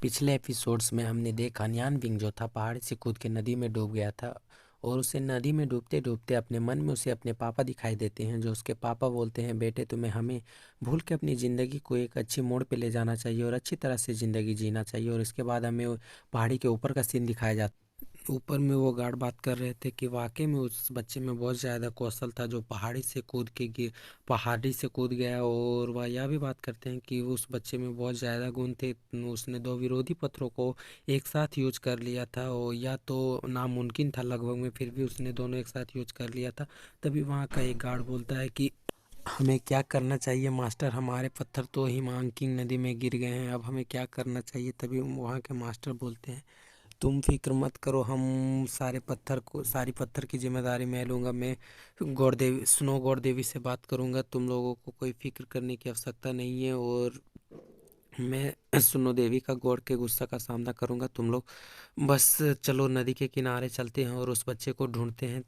पिछले एपिसोड्स में हमने देखा न्यान विंग जो था पहाड़ से कूद के नदी में डूब गया था। और उसे नदी में डूबते डूबते अपने मन में उसे अपने पापा दिखाई देते हैं, जो उसके पापा बोलते हैं, बेटे तुम्हें हमें भूल के अपनी ज़िंदगी को एक अच्छी मोड़ पे ले जाना चाहिए और अच्छी तरह से ज़िंदगी जीना चाहिए। और इसके बाद हमें वो पहाड़ी के ऊपर का सीन दिखाया जाता। ऊपर में वो गार्ड बात कर रहे थे कि वाकई में उस बच्चे में बहुत ज़्यादा कौशल था, जो पहाड़ी से कूद गया। और वह यह भी बात करते हैं कि उस बच्चे में बहुत ज़्यादा गुण थे। उसने दो विरोधी पत्थरों को एक साथ यूज कर लिया था, और यह तो नामुमकिन था लगभग में, फिर भी उसने दोनों एक साथ यूज कर लिया था। तभी वहाँ का एक गार्ड बोलता है कि हमें क्या करना चाहिए मास्टर, हमारे पत्थर तो हिमांकिंग नदी में गिर गए हैं, अब हमें क्या करना चाहिए। तभी वहाँ के मास्टर बोलते हैं, तुम फिक्र मत करो, हम सारी पत्थर की जिम्मेदारी मैं लूँगा। मैं गौर देवी से बात करूँगा, तुम लोगों को कोई फिक्र करने की आवश्यकता नहीं है। और मैं सुनो देवी का गौर के गुस्सा का सामना करूँगा। तुम लोग बस चलो नदी के किनारे चलते हैं और उस बच्चे को ढूंढते हैं।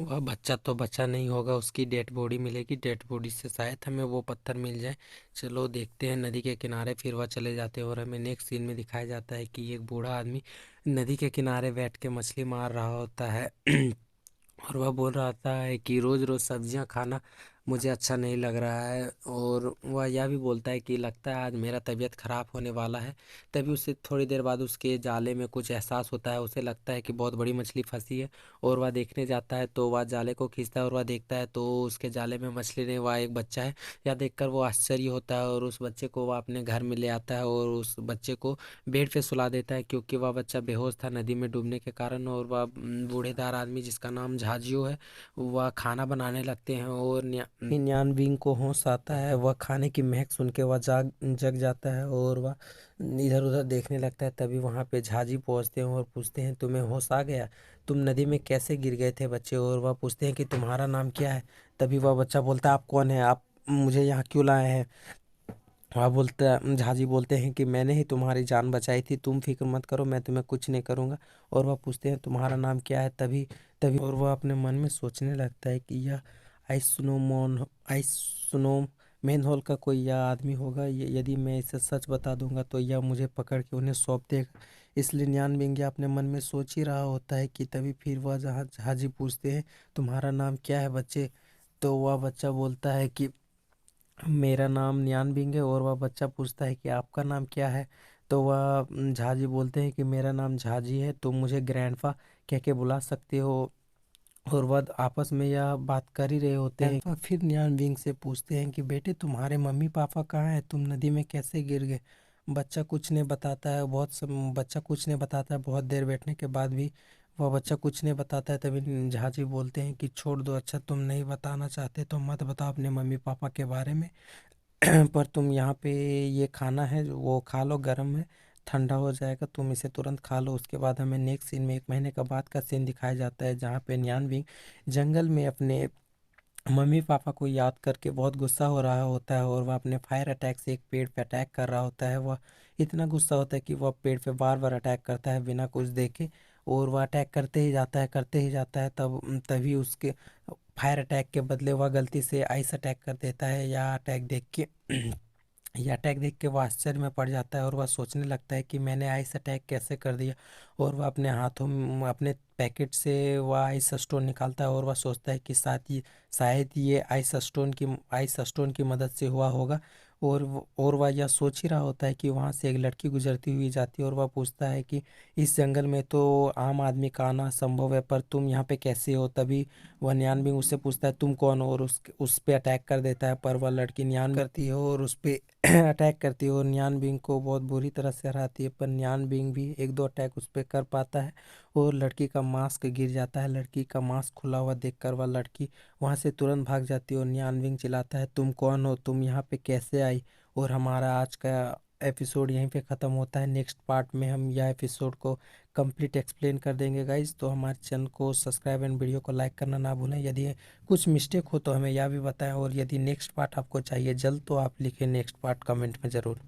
वह बच्चा तो बच्चा नहीं होगा, उसकी डेड बॉडी मिलेगी, डेड बॉडी से शायद हमें वो पत्थर मिल जाए। चलो देखते हैं नदी के किनारे। फिर वह चले जाते हैं और हमें नेक्स्ट सीन में दिखाया जाता है कि एक बूढ़ा आदमी नदी के किनारे बैठ के मछली मार रहा होता है। और वह बोल रहा था है कि रोज़ रोज़ सब्जियां खाना मुझे अच्छा नहीं लग रहा है। और वह यह भी बोलता है कि लगता है आज मेरा तबीयत ख़राब होने वाला है। तभी उसे थोड़ी देर बाद उसके जाले में कुछ एहसास होता है, उसे लगता है कि बहुत बड़ी मछली फंसी है। और वह देखने जाता है तो वह जाले को खींचता है और वह देखता है तो उसके जाले में मछली नहीं, वह एक बच्चा है। यह देखकर वो आश्चर्य होता है और उस बच्चे को वह अपने घर में ले आता है और उस बच्चे को बेड पे सुला देता है, क्योंकि वह बच्चा बेहोश था नदी में डूबने के कारण। और वह बूढ़ेदार आदमी जिसका नाम झाजियो है, वह खाना बनाने लगते हैं। और न्यान बिंग को होश आता है, वह खाने की महक सुन के वह जाग जग जाता है और वह इधर उधर देखने लगता है। तभी वहाँ पे झाजी पहुँचते हैं और पूछते हैं, तुम्हें होश आ गया, तुम नदी में कैसे गिर गए थे बच्चे। और वह पूछते हैं कि तुम्हारा नाम क्या है। तभी वह बच्चा बोलता है, आप कौन है, आप मुझे यहाँ क्यों लाए हैं। वह बोलता झाजी बोलते हैं कि मैंने ही तुम्हारी जान बचाई थी, तुम फिक्र मत करो, मैं तुम्हें कुछ नहीं करूँगा। और वह पूछते हैं तुम्हारा नाम क्या है। तभी तभी और वह अपने मन में सोचने लगता है कि यह आइस सुनो मेन हॉल का कोई यह आदमी होगा। यदि मैं इसे सच बता दूंगा तो यह मुझे पकड़ के उन्हें सौंप देगा। इसलिए न्यान बिंगिया अपने मन में सोच ही रहा होता है कि तभी फिर वह जहाँ झाजी पूछते हैं, तुम्हारा नाम क्या है बच्चे। तो वह बच्चा बोलता है कि मेरा नाम न्यान बिंग है। और वह बच्चा पूछता है कि आपका नाम क्या है। तो वह झाजी बोलते हैं कि मेरा नाम झाजी है, तुम मुझे ग्रैंडपा कह के बुला सकते हो। और वह आपस में यह बात कर ही रहे होते हैं। ग्रैंडपा फिर न्यान बिंग से पूछते हैं कि बेटे तुम्हारे मम्मी पापा कहाँ हैं, तुम नदी में कैसे गिर गए। बच्चा कुछ नहीं बताता है। बहुत देर बैठने के बाद भी वह बच्चा कुछ नहीं बताता है। तभी झाजी बोलते हैं कि छोड़ दो, अच्छा तुम नहीं बताना चाहते तो मत बताओ अपने मम्मी पापा के बारे में। पर तुम यहाँ पे ये खाना है वो खा लो, गर्म है, ठंडा हो जाएगा, तुम इसे तुरंत खा लो। उसके बाद हमें नेक्स्ट सीन में 1 महीने का बाद का सीन दिखाया जाता है, जहाँ पे न्यान विंग जंगल में अपने मम्मी पापा को याद करके बहुत गुस्सा हो रहा होता है। और वह अपने फायर अटैक से एक पेड़ पे अटैक कर रहा होता है। वह इतना गुस्सा होता है कि वह पेड़ पे बार बार अटैक करता है बिना कुछ देखे। और वह अटैक करते ही जाता है, करते ही जाता है। तभी उसके फायर अटैक के बदले वह गलती से आइस अटैक कर देता है। यह अटैक देख के वह आश्चर्य में पड़ जाता है और वह सोचने लगता है कि मैंने आइस अटैक कैसे कर दिया। और वह अपने हाथों में अपने पैकेट से वह आइस स्टोन निकालता है और वह सोचता है कि शायद ये आइस स्टोन की मदद से हुआ होगा। और वह यह सोच ही रहा होता है कि वहाँ से एक लड़की गुजरती हुई जाती है और वह पूछता है कि इस जंगल में तो आम आदमी का आना संभव है, पर तुम यहाँ पे कैसे हो। तभी वह न्यानबिंग उससे पूछता है तुम कौन हो, और उस पे अटैक कर देता है। पर वह लड़की न्यान करती है और उस पे अटैक करती है और न्यानबिंग को बहुत बुरी तरह से हराती है। पर न्यानबिंग भी एक दो अटैक उस पे कर पाता है और लड़की का मास्क गिर जाता है। लड़की का मास्क खुला हुआ देखकर वह लड़की वहाँ से तुरंत भाग जाती है और न्यानबिंग चिल्लाता है तुम कौन हो, तुम यहाँ पे कैसे आई। और हमारा आज का एपिसोड यहीं पे ख़त्म होता है। नेक्स्ट पार्ट में हम यह एपिसोड को कंप्लीट एक्सप्लेन कर देंगे गाइज। तो हमारे चैनल को सब्सक्राइब एंड वीडियो को लाइक करना ना भूलें। यदि कुछ मिस्टेक हो तो हमें यह भी बताएं, और यदि नेक्स्ट पार्ट आपको चाहिए जल्द तो आप लिखें नेक्स्ट पार्ट कमेंट में ज़रूर।